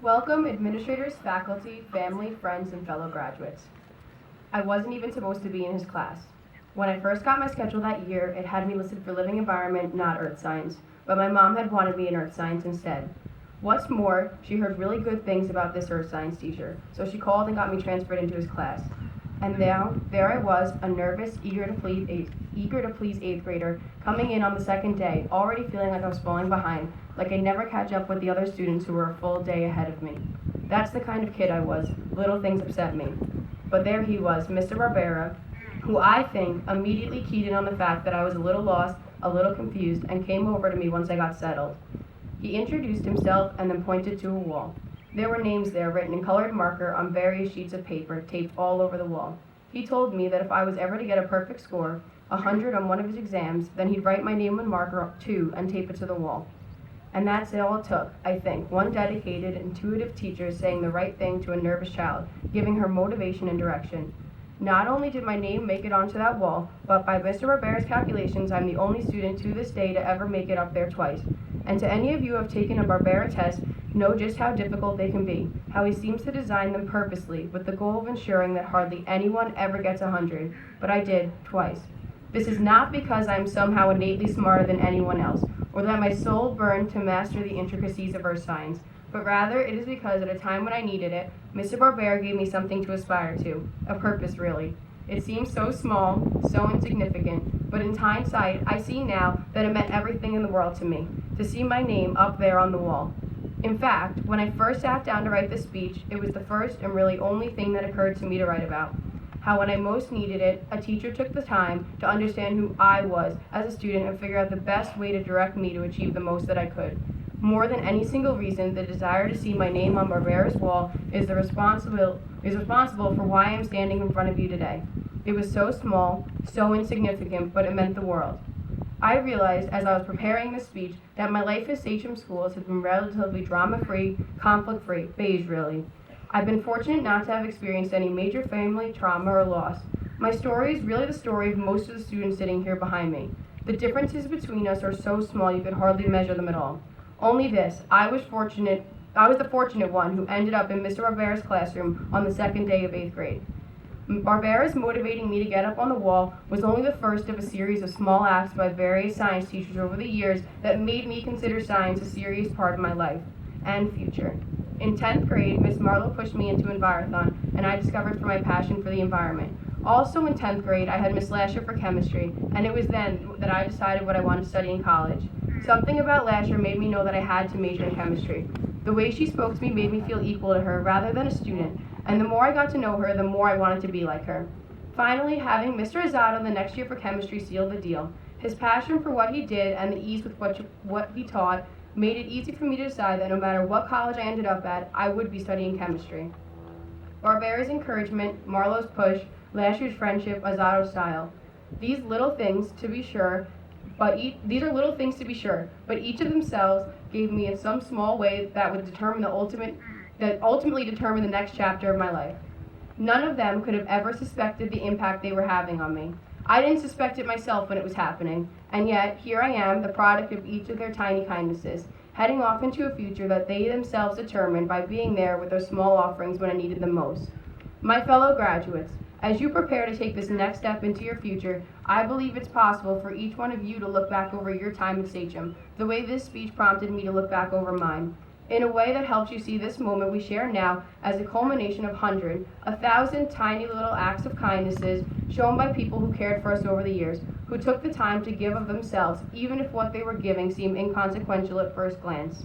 Welcome, administrators, faculty, family, friends, and fellow graduates. I wasn't even supposed to be in his class. When I first got my schedule that year, it had me listed for living environment, not earth science, but my mom had wanted me in earth science instead. What's more, she heard really good things about this earth science teacher, so she called and got me transferred into his class. And now, there I was, a nervous, eager to please eighth grader, coming in on the second day, already feeling like I was falling behind, like I'd never catch up with the other students who were a full day ahead of me. That's the kind of kid I was. Little things upset me. But there he was, Mr. Barbera, who I think immediately keyed in on the fact that I was a little lost, a little confused, and came over to me once I got settled. He introduced himself and then pointed to a wall. There were names there written in colored marker on various sheets of paper taped all over the wall. He told me that if I was ever to get a perfect score, 100 on one of his exams, then he'd write my name on marker too and tape it to the wall. And that's all it took, I think, one dedicated, intuitive teacher saying the right thing to a nervous child, giving her motivation and direction. Not only did my name make it onto that wall, but by Mr. Barbera's calculations, I'm the only student to this day to ever make it up there twice. And to any of you who have taken a Barbera test, know just how difficult they can be, how he seems to design them purposely, with the goal of ensuring that hardly anyone ever gets 100, but I did, twice. This is not because I'm somehow innately smarter than anyone else, or that my soul burned to master the intricacies of earth science, but rather it is because at a time when I needed it, Mr. Barbera gave me something to aspire to, a purpose really. It seems so small, so insignificant, but in hindsight, I see now that it meant everything in the world to me, to see my name up there on the wall. In fact, when I first sat down to write this speech, it was the first and really only thing that occurred to me to write about. How when I most needed it, a teacher took the time to understand who I was as a student and figure out the best way to direct me to achieve the most that I could. More than any single reason, the desire to see my name on Barbera's wall is responsible for why I'm standing in front of you today. It was so small, so insignificant, but it meant the world. I realized as I was preparing this speech that my life at Sachem schools has been relatively drama-free, conflict-free, beige really. I've been fortunate not to have experienced any major family trauma or loss. My story is really the story of most of the students sitting here behind me. The differences between us are so small you could hardly measure them at all. Only this, I was the fortunate one who ended up in Mr. Barbera's classroom on the second day of 8th grade. Barbera's motivating me to get up on the wall was only the first of a series of small acts by various science teachers over the years that made me consider science a serious part of my life and future. In 10th grade, Miss Marlowe pushed me into Envirothon, and I discovered my passion for the environment. Also in 10th grade, I had Miss Lasher for chemistry, and it was then that I decided what I wanted to study in college. Something about Lasher made me know that I had to major in chemistry. The way she spoke to me made me feel equal to her rather than a student, and the more I got to know her, the more I wanted to be like her. Finally, having Mr. Azzato the next year for chemistry sealed the deal. His passion for what he did and the ease with what he taught made it easy for me to decide that no matter what college I ended up at, I would be studying chemistry. Barbera's encouragement, Marlowe's push, Lasher's friendship, Azzato's style. These are little things to be sure, but each of themselves gave me in some small way that would ultimately determine the next chapter of my life. None of them could have ever suspected the impact they were having on me. I didn't suspect it myself when it was happening, and yet here I am, the product of each of their tiny kindnesses, heading off into a future that they themselves determined by being there with their small offerings when I needed them most. My fellow graduates, as you prepare to take this next step into your future, I believe it's possible for each one of you to look back over your time at Sachem, the way this speech prompted me to look back over mine, in a way that helps you see this moment we share now as a culmination of 1,000 tiny little acts of kindnesses shown by people who cared for us over the years, who took the time to give of themselves, even if what they were giving seemed inconsequential at first glance.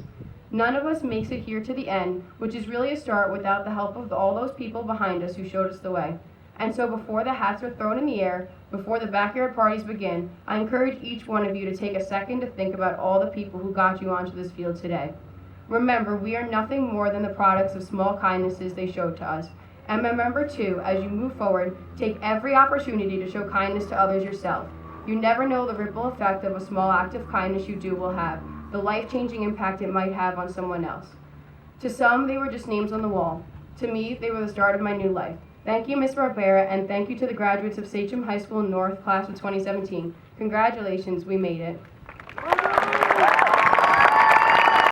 None of us makes it here to the end, which is really a start without the help of all those people behind us who showed us the way. And so before the hats are thrown in the air, before the backyard parties begin, I encourage each one of you to take a second to think about all the people who got you onto this field today. Remember, we are nothing more than the products of small kindnesses they showed to us. And remember too, as you move forward, take every opportunity to show kindness to others yourself. You never know the ripple effect of a small act of kindness you do will have, the life-changing impact it might have on someone else. To some, they were just names on the wall. To me, they were the start of my new life. Thank you, Ms. Barbera, and thank you to the graduates of Sachem High School North, class of 2017. Congratulations, we made it.